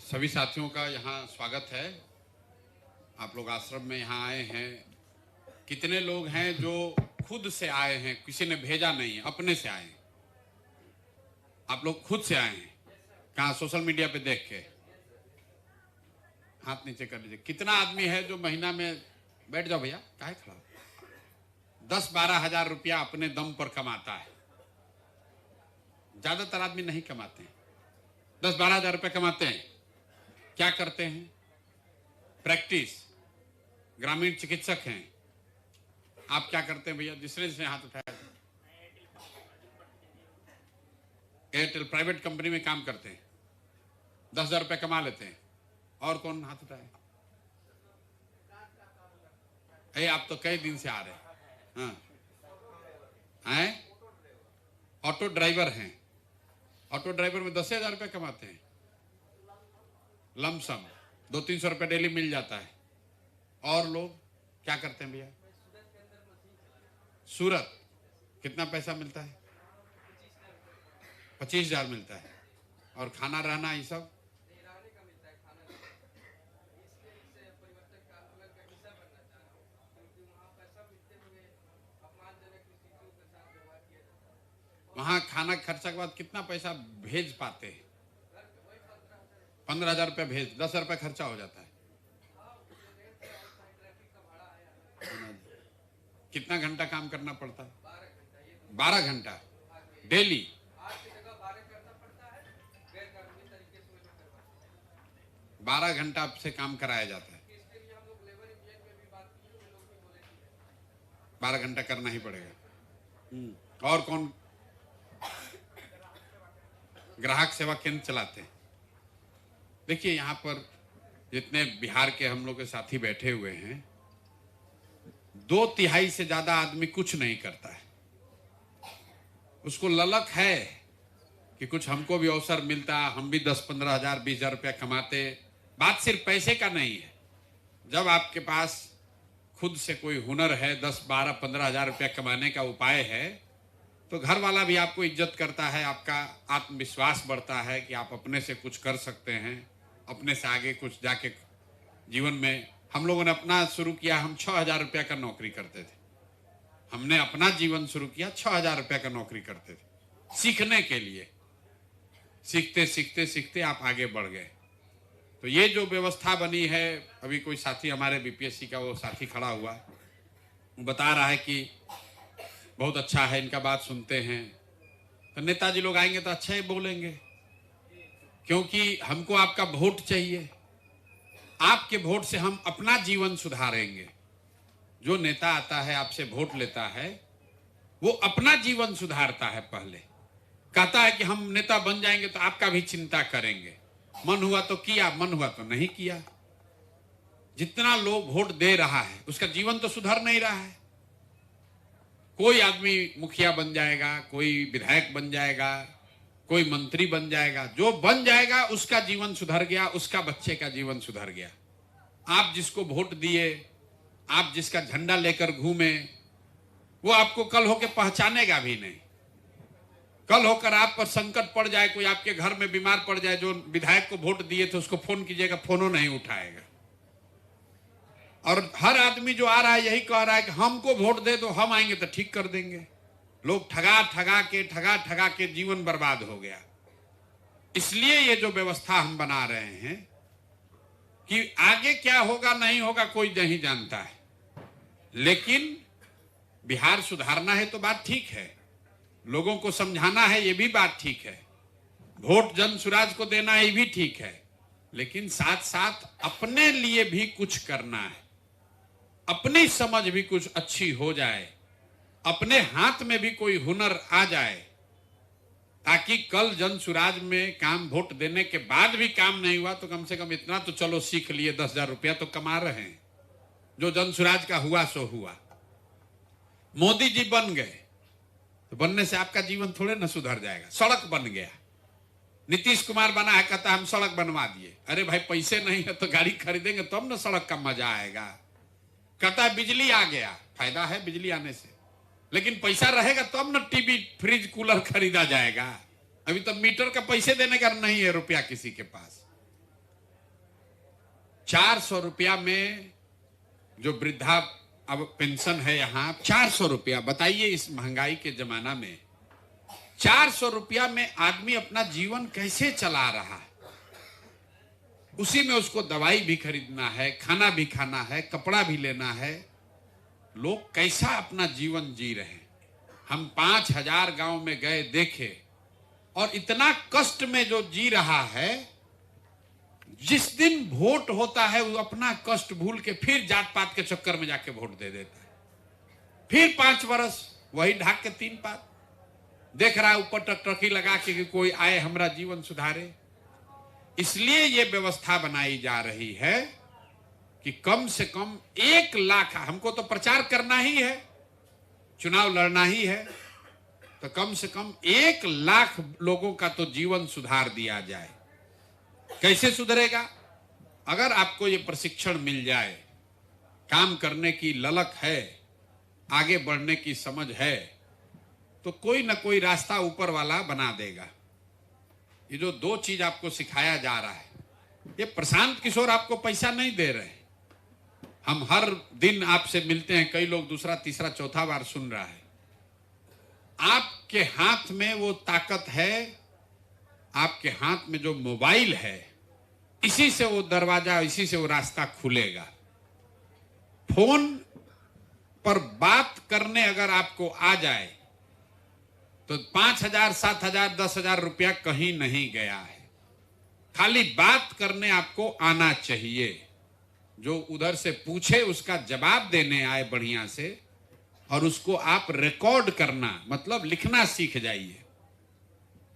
सभी साथियों का यहाँ स्वागत है। आप लोग आश्रम में यहाँ आए हैं। कितने लोग हैं जो खुद से आए हैं, किसी ने भेजा नहीं है, अपने से आए हैं? आप लोग खुद से आए हैं? कहाँ? सोशल मीडिया पे देख के? हाथ नीचे कर लीजिए। कितना आदमी है जो महीना में, बैठ जाओ भैया, काहे खड़ा हो, 10-12 हजार रुपया अपने दम पर कमाता है? ज्यादातर आदमी नहीं कमाते हैं। 10-12 हजार रुपये कमाते हैं, क्या करते हैं? प्रैक्टिस, ग्रामीण चिकित्सक हैं। आप क्या करते हैं भैया? दूसरे से हाथ उठाया। एयरटेल प्राइवेट कंपनी में काम करते हैं, 10,000 रुपये कमा लेते हैं। और कौन हाथ उठाए? आप तो कई दिन से आ रहे हैं। हाँ, ऑटो ड्राइवर हैं। ऑटो ड्राइवर में 10,000 रुपये कमाते हैं, लमसम 200-300 रुपये डेली मिल जाता है। और लोग क्या करते हैं भैया? सूरत कितना पैसा मिलता है? 25,000 मिलता है। और खाना रहना ये सब? वहां खाना खर्चा के बाद कितना पैसा भेज पाते हैं? 15,000 रुपये भेज, 10,000 रुपये खर्चा हो जाता है। कितना घंटा काम करना पड़ता है? 12 घंटा डेली। 12 घंटा आपसे काम कराया जाता है। 12 घंटा करना ही पड़ेगा। और कौन? ग्राहक सेवा केंद्र चलाते हैं। देखिए, यहाँ पर जितने बिहार के हम लोग के साथी बैठे हुए हैं, 2/3 से ज्यादा आदमी कुछ नहीं करता है। उसको ललक है कि कुछ हमको भी अवसर मिलता, हम भी 10-15 हजार 20,000 रुपया कमाते। बात सिर्फ पैसे का नहीं है। जब आपके पास खुद से कोई हुनर है, 10-12-15 हजार रुपया कमाने का उपाय है, तो घर वाला भी आपको इज्जत करता है, आपका आत्मविश्वास बढ़ता है कि आप अपने से कुछ कर सकते हैं, अपने से आगे कुछ जाके जीवन में। हम लोगों ने अपना शुरू किया, हम 6,000 रुपया का नौकरी करते थे। हमने अपना जीवन शुरू किया, 6,000 रुपया का नौकरी करते थे, सीखने के लिए। सीखते सीखते सीखते आप आगे बढ़ गए। तो ये जो व्यवस्था बनी है, अभी कोई साथी हमारे बीपीएससी का वो साथी खड़ा हुआ, वो बता रहा है कि बहुत अच्छा है, इनका बात सुनते हैं। तो नेताजी लोग आएंगे तो अच्छा ही बोलेंगे, क्योंकि हमको आपका वोट चाहिए। आपके वोट से हम अपना जीवन सुधारेंगे। जो नेता आता है, आपसे वोट लेता है, वो अपना जीवन सुधारता है। पहले कहता है कि हम नेता बन जाएंगे तो आपका भी चिंता करेंगे। मन हुआ तो किया, मन हुआ तो नहीं किया। जितना लोग वोट दे रहा है, उसका जीवन तो सुधर नहीं रहा है। कोई आदमी मुखिया बन जाएगा, कोई विधायक बन जाएगा, कोई मंत्री बन जाएगा। जो बन जाएगा उसका जीवन सुधर गया, उसका बच्चे का जीवन सुधर गया। आप जिसको वोट दिए, आप जिसका झंडा लेकर घूमे, वो आपको कल होकर पहचानेगा भी नहीं। कल होकर आप पर संकट पड़ जाए, कोई आपके घर में बीमार पड़ जाए, जो विधायक को वोट दिए थे उसको फोन कीजिएगा, फोनो नहीं उठाएगा। और हर आदमी जो आ रहा है यही कह रहा है कि हमको वोट दे दो, हम आएंगे तो ठीक कर देंगे। लोग ठगा ठगा के जीवन बर्बाद हो गया। इसलिए ये जो व्यवस्था हम बना रहे हैं कि आगे क्या होगा नहीं होगा कोई नहीं जानता है, लेकिन बिहार सुधारना है तो बात ठीक है, लोगों को समझाना है ये भी बात ठीक है, वोट जन सुराज को देना ये भी ठीक है, लेकिन साथ साथ अपने लिए भी कुछ करना है। अपनी समझ भी कुछ अच्छी हो जाए, अपने हाथ में भी कोई हुनर आ जाए, ताकि कल जन सुराज में काम, वोट देने के बाद भी काम नहीं हुआ तो कम से कम इतना तो चलो सीख लिए, 10,000 रुपया तो कमा रहे हैं। जो जन सुराज का हुआ सो हुआ। मोदी जी बन गए तो बनने से आपका जीवन थोड़े ना सुधर जाएगा। सड़क बन गया, नीतीश कुमार बना है, कहता हम सड़क बनवा दिए। अरे भाई, पैसे नहीं है तो गाड़ी खरीदेंगे तब ना सड़क का मजा आएगा। कहता है बिजली आ गया, फायदा है बिजली आने से, लेकिन पैसा रहेगा तब ना टीवी फ्रिज कूलर खरीदा जाएगा। अभी तो मीटर का पैसे देने का नहीं है रुपया किसी के पास। 400 रुपया में जो वृद्धा अब पेंशन है यहां 400 रुपया, बताइए इस महंगाई के जमाना में 400 रुपया में आदमी अपना जीवन कैसे चला रहा है। उसी में उसको दवाई भी खरीदना है, खाना भी खाना है, कपड़ा भी लेना है। लोग कैसा अपना जीवन जी रहे हैं। हम 5000 गांव में गए, देखे, और इतना कष्ट में जो जी रहा है, जिस दिन वोट होता है वो अपना कष्ट भूल के फिर जात पात के चक्कर में जाके वोट दे देता है। फिर 5 वर्ष वही ढाक के 3 पात देख रहा है ऊपर टकटकी लगा के कि कोई आए हमारा जीवन सुधारे। इसलिए ये व्यवस्था बनाई जा रही है कि कम से कम 1 लाख, हमको तो प्रचार करना ही है, चुनाव लड़ना ही है, तो कम से कम 1 लाख लोगों का तो जीवन सुधार दिया जाए। कैसे सुधरेगा? अगर आपको ये प्रशिक्षण मिल जाए, काम करने की ललक है, आगे बढ़ने की समझ है, तो कोई ना कोई रास्ता ऊपर वाला बना देगा। ये जो 2 चीज आपको सिखाया जा रहा है, ये प्रशांत किशोर आपको पैसा नहीं दे रहे। हम हर दिन आपसे मिलते हैं, कई लोग दूसरा तीसरा चौथा बार सुन रहा है। आपके हाथ में वो ताकत है, आपके हाथ में जो मोबाइल है, इसी से वो दरवाजा, इसी से वो रास्ता खुलेगा। फोन पर बात करने अगर आपको आ जाए तो 5000, 7000, 10,000 रुपया कहीं नहीं गया है। खाली बात करने आपको आना चाहिए। जो उधर से पूछे उसका जवाब देने आए बढ़िया से, और उसको आप रिकॉर्ड करना, मतलब लिखना सीख जाइए।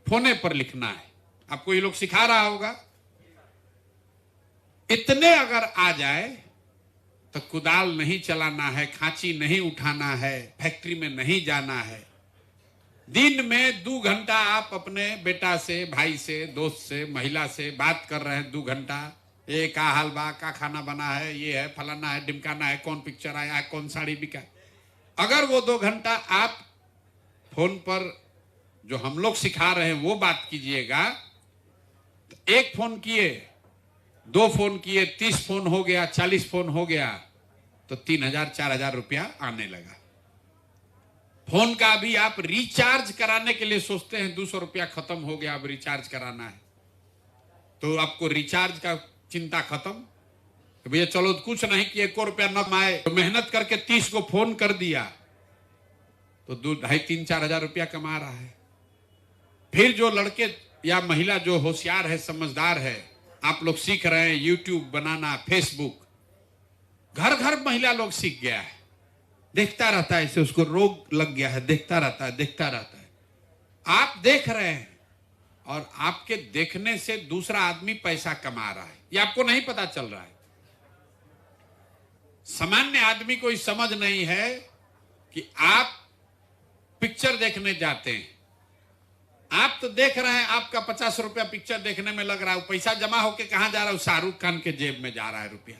फोने पर लिखना है, आपको ये लोग सिखा रहा होगा। इतने अगर आ जाए तो कुदाल नहीं चलाना है, खांची नहीं उठाना है, फैक्ट्री में नहीं जाना है। दिन में 2 घंटा आप अपने बेटा से, भाई से, दोस्त से, महिला से बात कर रहे हैं 2 घंटा। ये का हाल बा, का खाना बना है, ये है, फलाना है, ढिमकाना है, कौन पिक्चर आया है, कौन साड़ी बिका। अगर वो 2 घंटा आप फोन पर जो हम लोग सिखा रहे हैं वो बात कीजिएगा, तो 1 फोन किए, 2 फोन किए, 30 फोन हो गया, 40 फोन हो गया, तो 3000, 4000 रुपया आने लगा। फोन का भी आप रिचार्ज कराने के लिए सोचते हैं, 200 रुपया खत्म हो गया, अब रिचार्ज कराना है, तो आपको रिचार्ज का चिंता खत्म। तो भैया चलो कुछ नहीं कि 1 रुपया न आए, तो मेहनत करके 30 को फोन कर दिया, तो 2, 2.5, 3, 4,000 रुपया कमा रहा है। फिर जो लड़के या महिला जो होशियार है, समझदार है, आप लोग सीख रहे हैं यूट्यूब बनाना, फेसबुक, घर घर महिला लोग सीख गया है। देखता रहता है, इसे उसको रोग लग गया है, देखता रहता है, देखता रहता है। आप देख रहे हैं और आपके देखने से दूसरा आदमी पैसा कमा रहा है, ये आपको नहीं पता चल रहा है। सामान्य आदमी को इस समझ नहीं है कि आप पिक्चर देखने जाते हैं, आप तो देख रहे हैं आपका 50 रुपया पिक्चर देखने में लग रहा है, पैसा जमा होके कहां जा रहा है? शाहरुख खान के जेब में जा रहा है रुपया।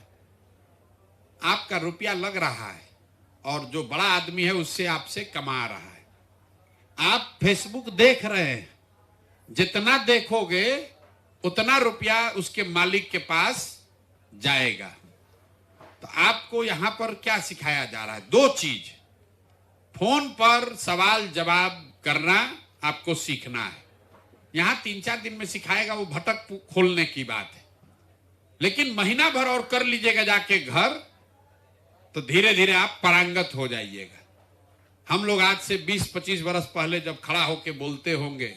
आपका रुपया लग रहा है और जो बड़ा आदमी है उससे आपसे कमा रहा है। आप फेसबुक देख रहे हैं, जितना देखोगे उतना रुपया उसके मालिक के पास जाएगा। तो आपको यहां पर क्या सिखाया जा रहा है? 2 चीज। फोन पर सवाल जवाब करना आपको सीखना है। यहां 3-4 दिन में सिखाएगा, वो भटक खोलने की बात है। लेकिन महीना भर और कर लीजिएगा जाके घर, तो धीरे धीरे आप पारंगत हो जाइएगा। हम लोग आज से 20-25 वर्ष पहले जब खड़ा होके बोलते होंगे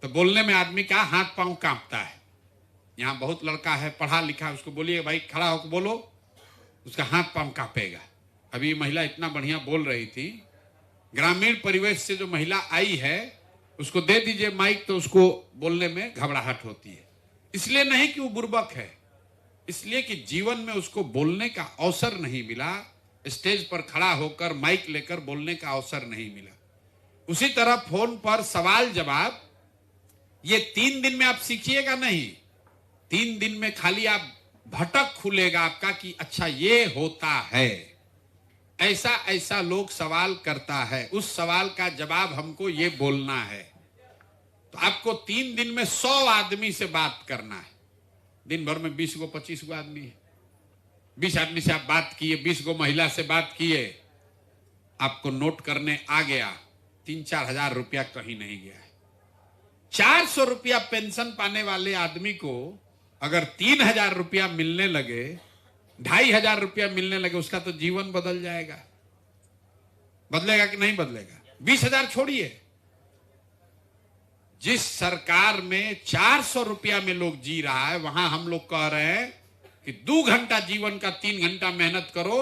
तो बोलने में आदमी का हाथ पांव कांपता है। यहाँ बहुत लड़का है पढ़ा लिखा, उसको बोलिए भाई खड़ा होकर बोलो, उसका हाथ पांव कांपेगा। अभी महिला इतना बढ़िया बोल रही थी, ग्रामीण परिवेश से जो महिला आई है उसको दे दीजिए माइक, तो उसको बोलने में घबराहट होती है। इसलिए नहीं कि वो बुर्बक है, इसलिए कि जीवन में उसको बोलने का अवसर नहीं मिला, स्टेज पर खड़ा होकर माइक लेकर बोलने का अवसर नहीं मिला। उसी तरह फोन पर सवाल जवाब, ये 3 दिन में आप सीखिएगा नहीं, 3 दिन में खाली आप भटक खुलेगा आपका कि अच्छा ये होता है, ऐसा ऐसा लोग सवाल करता है, उस सवाल का जवाब हमको ये बोलना है। तो आपको 3 दिन में 100 आदमी से बात करना है। दिन भर में 20 गो 25 गो आदमी है, 20 आदमी से आप बात किए, 20 गो महिला से बात किए, आपको नोट करने आ गया 3-4 हजार रुपया कहीं नहीं गया है। 400 रुपया पेंशन पाने वाले आदमी को अगर 3,000 रुपया मिलने लगे, 2,500 रुपया मिलने लगे, उसका तो जीवन बदल जाएगा। बदलेगा कि नहीं बदलेगा? 20,000 छोड़िए, जिस सरकार में 400 रुपया में लोग जी रहा है, वहां हम लोग कह रहे हैं कि 2 घंटा जीवन का 3 घंटा मेहनत करो।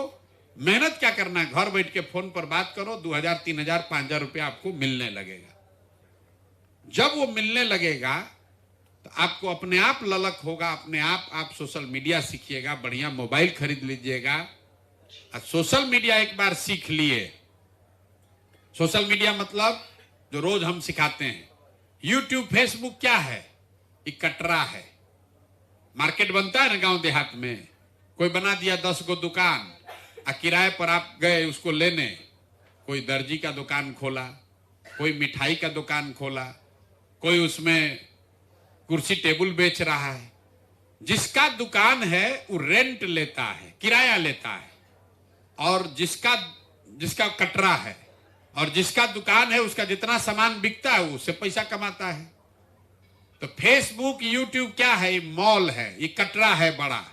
मेहनत क्या करना है? घर बैठ के फोन पर बात करो, 2,000, 3,000, 5,000 रुपया आपको मिलने लगेगा। जब वो मिलने लगेगा तो आपको अपने आप ललक होगा, अपने आप सोशल मीडिया सीखिएगा, बढ़िया मोबाइल खरीद लीजिएगा। और सोशल मीडिया एक बार सीख लिए, सोशल मीडिया मतलब जो रोज हम सिखाते हैं, यूट्यूब फेसबुक क्या है? एक कटरा है। मार्केट बनता है ना गांव देहात में, कोई बना दिया 10 गो दुकान, किराए पर आप गए उसको लेने। कोई दर्जी का दुकान खोला, कोई मिठाई का दुकान खोला, कोई उसमें कुर्सी टेबल बेच रहा है। जिसका दुकान है वो रेंट लेता है, किराया लेता है, और जिसका कटरा है और जिसका दुकान है उसका जितना सामान बिकता है उससे पैसा कमाता है। तो फेसबुक यूट्यूब क्या है? ये मॉल है, ये कटरा है बड़ा।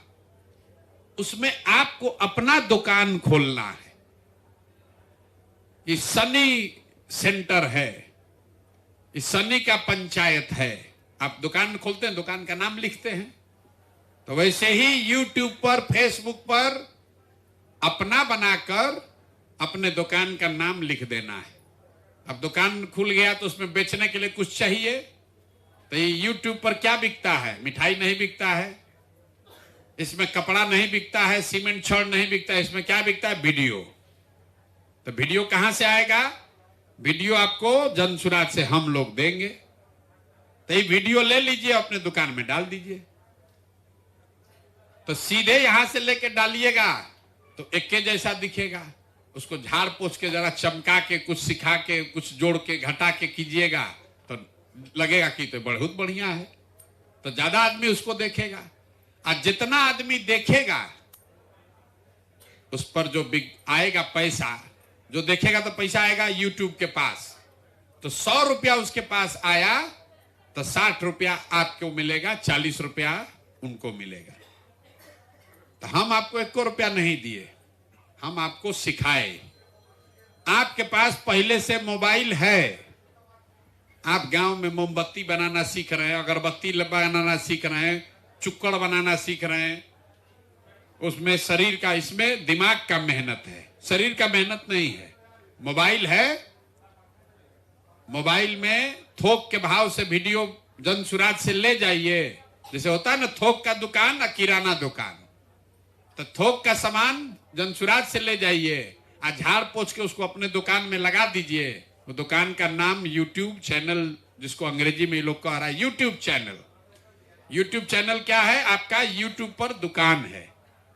उसमें आपको अपना दुकान खोलना है। ये सनी सेंटर है, ये सनी का पंचायत है। आप दुकान खोलते हैं, दुकान का नाम लिखते हैं। तो वैसे ही यूट्यूब पर, फेसबुक पर अपना बनाकर अपने दुकान का नाम लिख देना है। अब दुकान खुल गया तो उसमें बेचने के लिए कुछ चाहिए। तो ये यूट्यूब पर क्या बिकता है? मिठाई नहीं बिकता है, इसमें कपड़ा नहीं बिकता है, सीमेंट छड़ नहीं बिकता है, इसमें क्या बिकता है? वीडियो। तो वीडियो कहां से आएगा? वीडियो आपको जन सुराज से हम लोग देंगे। तो ये वीडियो ले लीजिए, अपने दुकान में डाल दीजिए। तो सीधे यहां से लेके डालिएगा तो एक के जैसा दिखेगा। उसको झाड़ पोछ के जरा चमका के, कुछ सिखा के, कुछ जोड़ के, घटा के कीजिएगा तो लगेगा कि तो बहुत बढ़िया है। तो ज्यादा आदमी उसको देखेगा, और जितना आदमी देखेगा उस पर जो आएगा पैसा, जो देखेगा तो पैसा आएगा यूट्यूब के पास। तो 100 रुपया उसके पास आया तो 60 रुपया आपको मिलेगा, 40 रुपया उनको मिलेगा। तो हम आपको 1 रुपया नहीं दिए, हम आपको सिखाए। आपके पास पहले से मोबाइल है, आप गांव में मोमबत्ती बनाना सीख रहे हैं, अगरबत्ती बनाना सीख रहे हैं, चुक्कड़ बनाना सीख रहे हैं। उसमें शरीर का, इसमें दिमाग का मेहनत है, शरीर का मेहनत नहीं है। मोबाइल है, मोबाइल में थोक के भाव से वीडियो जन सुराज से ले जाइए। जैसे होता है ना थोक का दुकान और किराना दुकान, तो थोक का सामान जन सुराज से ले जाइए, और झाड़ पोछ के उसको अपने दुकान में लगा दीजिए। वो दुकान का नाम यूट्यूब चैनल, जिसको अंग्रेजी में लोग कह रहा है यूट्यूब चैनल। यूट्यूब चैनल क्या है? आपका यूट्यूब पर दुकान है,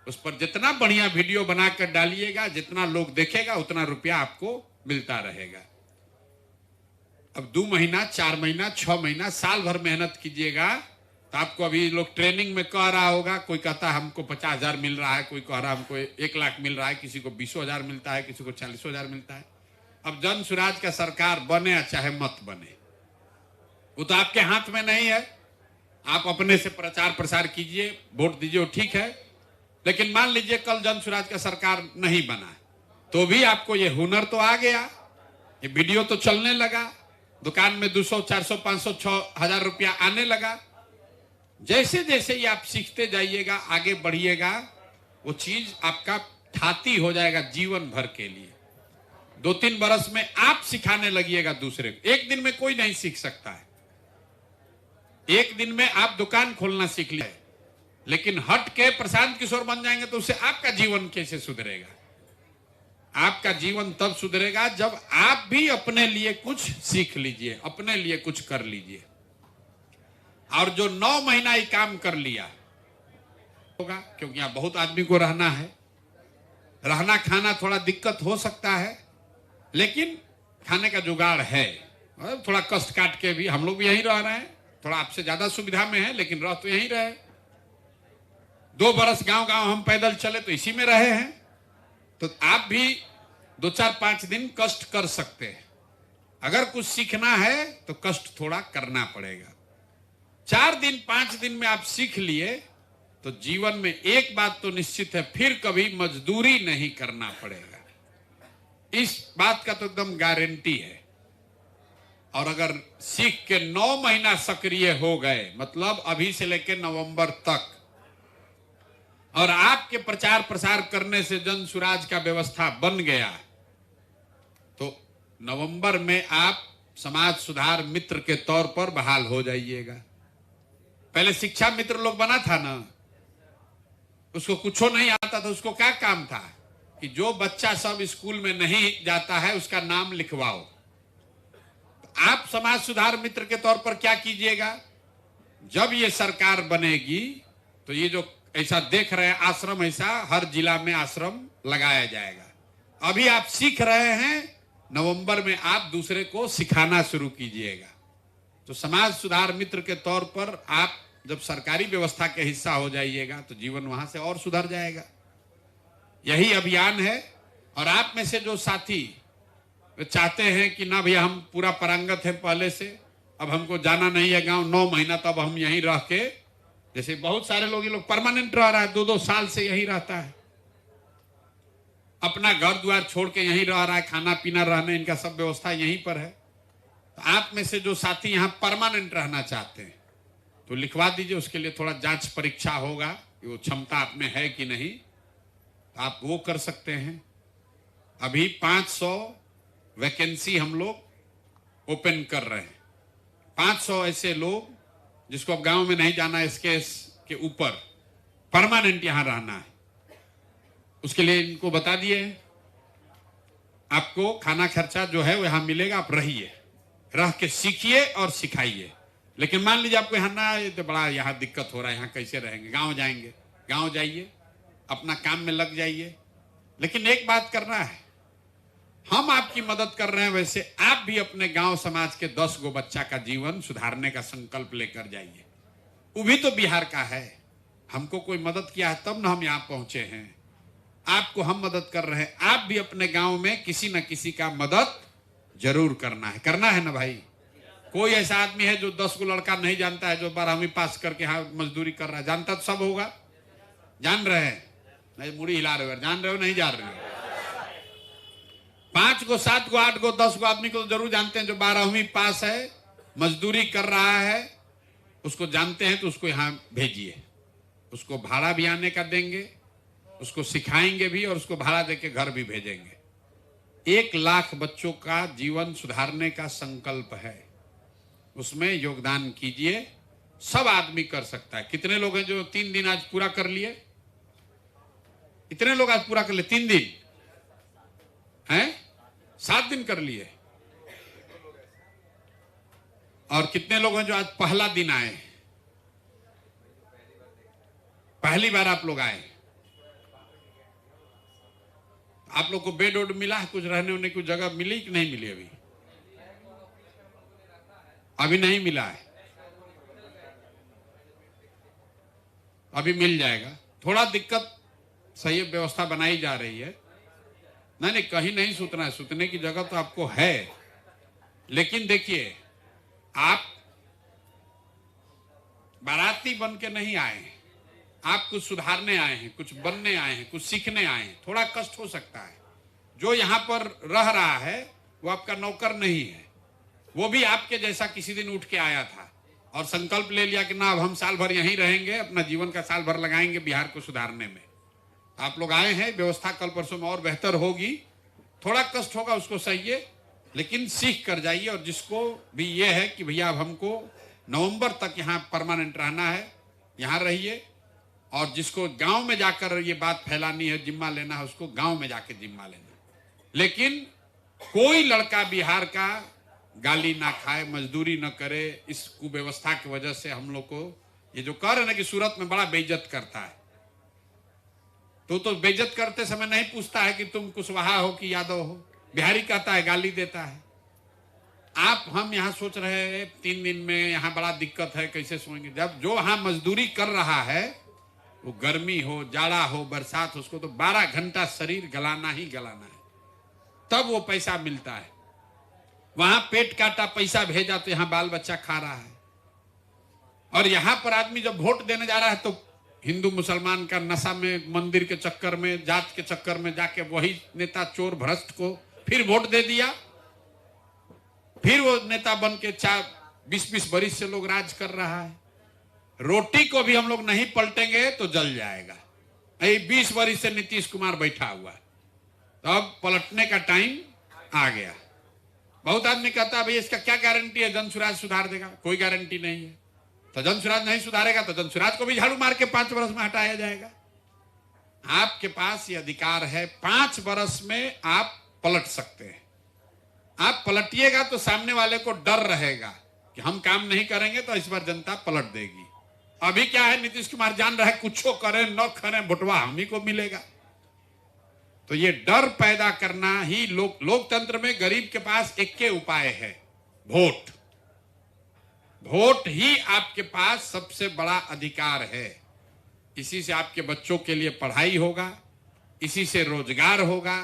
उस पर जितना बढ़िया वीडियो बनाकर डालिएगा, जितना लोग देखेगा उतना रुपया आपको मिलता रहेगा। अब 2 महीना, 4 महीना, 6 महीना, साल भर मेहनत कीजिएगा तो आपको, अभी लोग ट्रेनिंग में कह रहा होगा, कोई कहता है हमको 50,000 मिल रहा है, कोई कह रहा है हमको 1 लाख मिल रहा है, किसी को 20,000 मिलता है, किसी को 40,000 मिलता है। अब जन सुराज का सरकार बने चाहे मत बने, वो तो आपके हाथ में नहीं है। आप अपने से प्रचार प्रसार कीजिए, वोट दीजिए, ठीक है। लेकिन मान लीजिए कल जन सुराज का सरकार नहीं बना, तो भी आपको ये हुनर तो आ गया, ये वीडियो तो चलने लगा, दुकान में 200, 400, 500, 6,000 रुपया आने लगा। जैसे जैसे ये आप सीखते जाइएगा, आगे बढ़िएगा, वो चीज आपका ठाती हो जाएगा जीवन भर के लिए। 2-3 बरस में आप सिखाने लगिएगा दूसरे को। एक दिन में कोई नहीं सीख सकता है। एक दिन में आप दुकान खोलना सीख लिया, लेकिन हट के प्रशांत किशोर बन जाएंगे तो उससे आपका जीवन कैसे सुधरेगा? आपका जीवन तब सुधरेगा जब आप भी अपने लिए कुछ सीख लीजिए, अपने लिए कुछ कर लीजिए। और जो 9 महीना ये काम कर लिया होगा, क्योंकि यहां बहुत आदमी को रहना है, रहना खाना थोड़ा दिक्कत हो सकता है, लेकिन खाने का जुगाड़ है। थोड़ा कष्ट काट के भी हम लोग भी यहीं रह रहे हैं, थोड़ा आपसे ज्यादा सुविधा में है लेकिन रह तो यहीं रहे। 2 बरस गांव गांव हम पैदल चले तो इसी में रहे हैं, तो आप भी 2-4-5 दिन कष्ट कर सकते हैं। अगर कुछ सीखना है तो कष्ट थोड़ा करना पड़ेगा। 4 दिन 5 दिन में आप सीख लिए तो जीवन में एक बात तो निश्चित है, फिर कभी मजदूरी नहीं करना पड़ेगा। इस बात का तो एकदम गारंटी है। और अगर सीख के 9 महीना सक्रिय हो गए, मतलब अभी से लेकर नवंबर तक, और आपके प्रचार प्रसार करने से जन सुराज का व्यवस्था बन गया, तो नवंबर में आप समाज सुधार मित्र के तौर पर बहाल हो जाइएगा। पहले शिक्षा मित्र लोग बना था ना, उसको कुछ नहीं आता था, उसको क्या काम था कि जो बच्चा सब स्कूल में नहीं जाता है उसका नाम लिखवाओ। तो आप समाज सुधार मित्र के तौर पर क्या कीजिएगा, जब ये सरकार बनेगी तो ये जो ऐसा देख रहे हैं आश्रम, ऐसा हर जिला में आश्रम लगाया जाएगा। अभी आप सीख रहे हैं, नवंबर में आप दूसरे को सिखाना शुरू कीजिएगा। तो समाज सुधार मित्र के तौर पर आप जब सरकारी व्यवस्था के हिस्सा हो जाइएगा तो जीवन वहां से और सुधर जाएगा। यही अभियान है। और आप में से जो साथी चाहते हैं कि ना भैया हम पूरा पारंगत है पहले से, अब हमको जाना नहीं है गांव 9 महीना, तब हम यहीं रह के, जैसे बहुत सारे लोग, ये लोग परमानेंट रह रहा है, 2-2 साल से यहीं रहता है, अपना घर द्वार छोड़ के यहीं रह रहा है, खाना पीना रहने इनका सब व्यवस्था यहीं पर है। तो आप में से जो साथी यहाँ परमानेंट रहना चाहते हैं तो लिखवा दीजिए। उसके लिए थोड़ा जांच परीक्षा होगा कि वो क्षमता आप में है कि नहीं, तो आप वो कर सकते हैं। अभी 500 वैकेंसी हम लोग ओपन कर रहे हैं। 500 ऐसे लोग जिसको अब गांव में नहीं जाना, इसके के ऊपर परमानेंट यहां रहना है, उसके लिए इनको बता दिए आपको खाना खर्चा जो है वो यहां मिलेगा, आप रहिए, रह के सीखिए और सिखाइए। लेकिन मान लीजिए आपको यहाँ ना, ये तो बड़ा यहाँ दिक्कत हो रहा है, यहाँ कैसे रहेंगे, गांव जाएंगे, गांव जाइए, अपना काम में लग जाइए। लेकिन एक बात करना है, हम आपकी मदद कर रहे हैं, वैसे आप भी अपने गांव समाज के 10 गो बच्चा का जीवन सुधारने का संकल्प लेकर जाइए। वो भी तो बिहार का है, हमको कोई मदद किया है तब ना हम यहाँ पहुंचे हैं। आपको हम मदद कर रहे हैं, आप भी अपने गांव में किसी न किसी का मदद जरूर करना है ना भाई। कोई ऐसा आदमी है जो 10 को लड़का नहीं जानता है, जो 12वीं पास करके यहाँ मजदूरी कर रहा है? जानता तो सब होगा, जान रहे हैं, नहीं मुड़ी हिला रहे हो, जान रहे हो नहीं जान रहे हो। 5 को 7 को 8 को 10 को आदमी को तो जरूर जानते हैं, जो 12वीं पास है, मजदूरी कर रहा है, उसको जानते हैं, तो उसको यहाँ भेजिए। उसको भाड़ा भी आने का देंगे, उसको सिखाएंगे भी और उसको भाड़ा देके घर भी भेजेंगे। 1 लाख बच्चों का जीवन सुधारने का संकल्प है, उसमें योगदान कीजिए। सब आदमी कर सकता है। कितने लोग हैं जो 3 दिन आज पूरा कर लिए? इतने लोग आज पूरा कर लिए 3 दिन हैं, 7 दिन कर लिए। और कितने लोग हैं जो आज पहला दिन आए, पहली बार आप लोग आए? आप लोग को बेड वोड मिला है, कुछ रहने होने की जगह मिली कि नहीं मिली? अभी नहीं मिला है, अभी मिल जाएगा। थोड़ा दिक्कत, सही व्यवस्था बनाई जा रही है। नहीं कहीं नहीं सुतना है, सुतने की जगह तो आपको है। लेकिन देखिए, आप बाराती बन के नहीं आए हैं, आप कुछ सुधारने आए हैं, कुछ बनने आए हैं, कुछ सीखने आए हैं। थोड़ा कष्ट हो सकता है। जो यहां पर रह रहा है वो आपका नौकर नहीं है, वो भी आपके जैसा किसी दिन उठ के आया था और संकल्प ले लिया कि ना अब हम साल भर यहीं रहेंगे, अपना जीवन का साल भर लगाएंगे बिहार को सुधारने में। आप लोग आए हैं, व्यवस्था कल परसों में और बेहतर होगी। थोड़ा कष्ट होगा, उसको सहिए, लेकिन सीख कर जाइए। और जिसको भी ये है कि भैया अब हमको नवंबर तक यहाँ परमानेंट रहना है, यहाँ रहिए। और जिसको गांव में जाकर ये बात फैलानी है, जिम्मा लेना है, उसको गांव में जाके जिम्मा लेना। लेकिन कोई लड़का बिहार का गाली ना खाए, मजदूरी ना करे। इस कुव्यवस्था की वजह से हम लोग को ये जो कह रहे ना कि सूरत में बड़ा बेइज्जत करता है, तो बेइज्जत करते समय नहीं पूछता है कि तुम कुशवाहा हो कि यादव हो। बिहारी कहता है, गाली देता है। हम यहाँ सोच रहे हैं 3 दिन में यहाँ बड़ा दिक्कत है, कैसे सोएंगे। जब जो वहां मजदूरी कर रहा है, वो गर्मी हो, जाड़ा हो, बरसात हो, उसको तो 12 घंटा शरीर गलाना ही गलाना है, तब वो पैसा मिलता है। वहां पेट काटा पैसा भेजा तो यहाँ बाल बच्चा खा रहा है। और यहां पर आदमी जब वोट देने जा रहा है तो हिंदू मुसलमान का नशा में, मंदिर के चक्कर में, जात के चक्कर में जाके वही नेता चोर भ्रष्ट को फिर वोट दे दिया। फिर वो नेता बन के 20-20 बरिस से लोग राज कर रहा है। रोटी को भी हम लोग नहीं पलटेंगे तो जल जाएगा। 20 बरिस से नीतीश कुमार बैठा हुआ, तो अब पलटने का टाइम आ गया। बहुत आदमी कहता है भाई इसका क्या गारंटी है जन सुराज सुधार देगा? कोई गारंटी नहीं है। तो जन सुराज नहीं सुधारेगा तो जन सुराज को भी झाड़ू मार के 5 वर्ष में हटाया जाएगा। आपके पास ये अधिकार है, 5 वर्ष में आप पलट सकते हैं। आप पलटिएगा तो सामने वाले को डर रहेगा कि हम काम नहीं करेंगे तो इस बार जनता पलट देगी। अभी क्या है, नीतीश कुमार जान रहा है कुछ करें न करें वोटवा हम ही को मिलेगा। तो ये डर पैदा करना ही लोकतंत्र में गरीब के पास एक के उपाय है, वोट। वोट ही आपके पास सबसे बड़ा अधिकार है। इसी से आपके बच्चों के लिए पढ़ाई होगा, इसी से रोजगार होगा,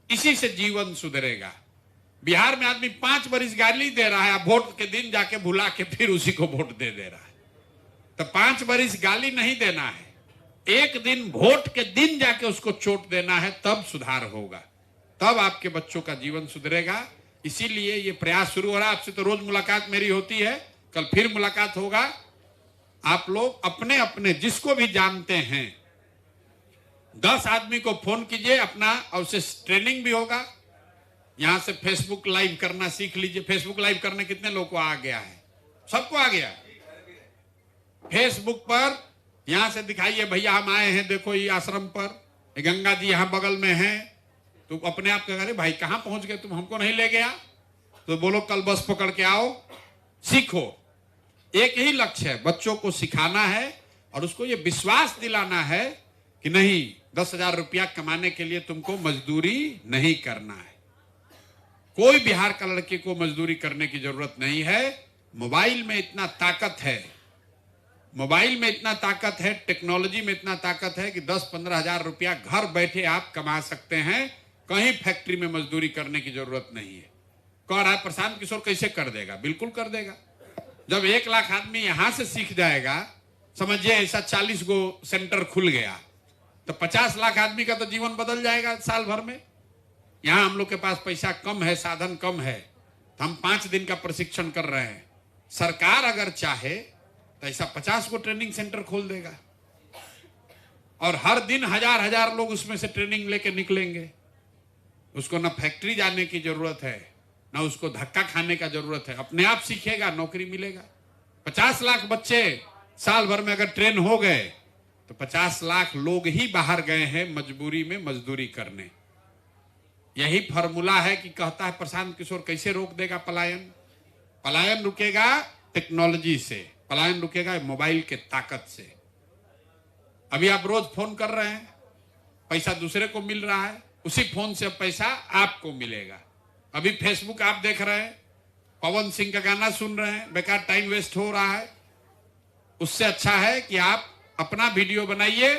इसी से जीवन सुधरेगा। बिहार में आदमी 5 बरिस गाली दे रहा है, वोट के दिन जाके भुला के फिर उसी को वोट दे रहा है। तो 5 बरिस गाली नहीं देना है, एक दिन वोट के दिन जाके उसको चोट देना है, तब सुधार होगा, तब आपके बच्चों का जीवन सुधरेगा। इसीलिए ये प्रयास शुरू हो रहा है। आपसे तो रोज मुलाकात मेरी होती है, कल फिर मुलाकात होगा। आप लोग अपने अपने जिसको भी जानते हैं 10 आदमी को फोन कीजिए अपना, और उससे ट्रेनिंग भी होगा। यहां से फेसबुक लाइव करना सीख लीजिए। फेसबुक लाइव करने कितने लोग को आ गया है? सबको आ गया। फेसबुक पर यहां से दिखाइए भैया हम आए हैं, देखो ये आश्रम पर, गंगा जी यहां बगल में है। तो अपने आप कह रहे भाई कहां पहुंच गए तुम, हमको नहीं ले गया? तो बोलो कल बस पकड़ के आओ, सीखो। एक ही लक्ष्य है, बच्चों को सिखाना है और उसको ये विश्वास दिलाना है कि नहीं 10,000 रुपया कमाने के लिए तुमको मजदूरी नहीं करना है। कोई बिहार का लड़के को मजदूरी करने की जरूरत नहीं है। मोबाइल में इतना ताकत है, मोबाइल में इतना ताकत है, टेक्नोलॉजी में इतना ताकत है कि 10-15 हजार रुपया घर बैठे आप कमा सकते हैं। कहीं फैक्ट्री में मजदूरी करने की जरूरत नहीं है। कह रहा है प्रशांत किशोर कैसे कर देगा? बिल्कुल कर देगा। जब 1 लाख आदमी यहां से सीख जाएगा, समझिए ऐसा 40 गो सेंटर खुल गया, तो 50 लाख आदमी का तो जीवन बदल जाएगा साल भर में। यहां हम लोग के पास पैसा कम है, साधन कम है, तो हम 5 दिन का प्रशिक्षण कर रहे हैं। सरकार अगर चाहे तो ऐसा 50 को ट्रेनिंग सेंटर खोल देगा और हर दिन हजार लोग उसमें से ट्रेनिंग लेके निकलेंगे। उसको ना फैक्ट्री जाने की जरूरत है, ना उसको धक्का खाने का जरूरत है, अपने आप सीखेगा, नौकरी मिलेगा। 50 लाख बच्चे साल भर में अगर ट्रेन हो गए तो 50 लाख लोग ही बाहर गए हैं मजबूरी में मजदूरी करने। यही फॉर्मूला है कि कहता है प्रशांत किशोर कैसे रोक देगा पलायन? पलायन रुकेगा टेक्नोलॉजी से, पलायन रुकेगा मोबाइल के ताकत से। अभी आप रोज फोन कर रहे हैं, पैसा दूसरे को मिल रहा है, उसी फोन से पैसा आपको मिलेगा। अभी फेसबुक आप देख रहे हैं, पवन सिंह का गाना सुन रहे हैं, बेकार टाइम वेस्ट हो रहा है। उससे अच्छा है कि आप अपना वीडियो बनाइए,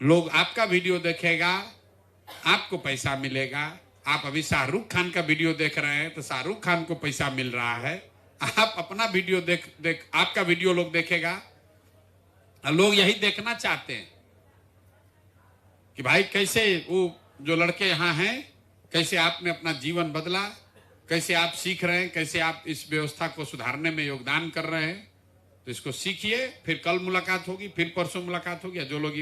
लोग आपका वीडियो देखेगा, आपको पैसा मिलेगा। आप अभी शाहरुख खान का वीडियो देख रहे हैं तो शाहरुख खान को पैसा मिल रहा है। आप अपना वीडियो देख आपका वीडियो लोग देखेगा। लोग यही देखना चाहते हैं कि भाई कैसे वो जो लड़के यहाँ हैं, कैसे आपने अपना जीवन बदला, कैसे आप सीख रहे हैं, कैसे आप इस व्यवस्था को सुधारने में योगदान कर रहे हैं। तो इसको सीखिए, फिर कल मुलाकात होगी, फिर परसों मुलाकात होगी। जो लोग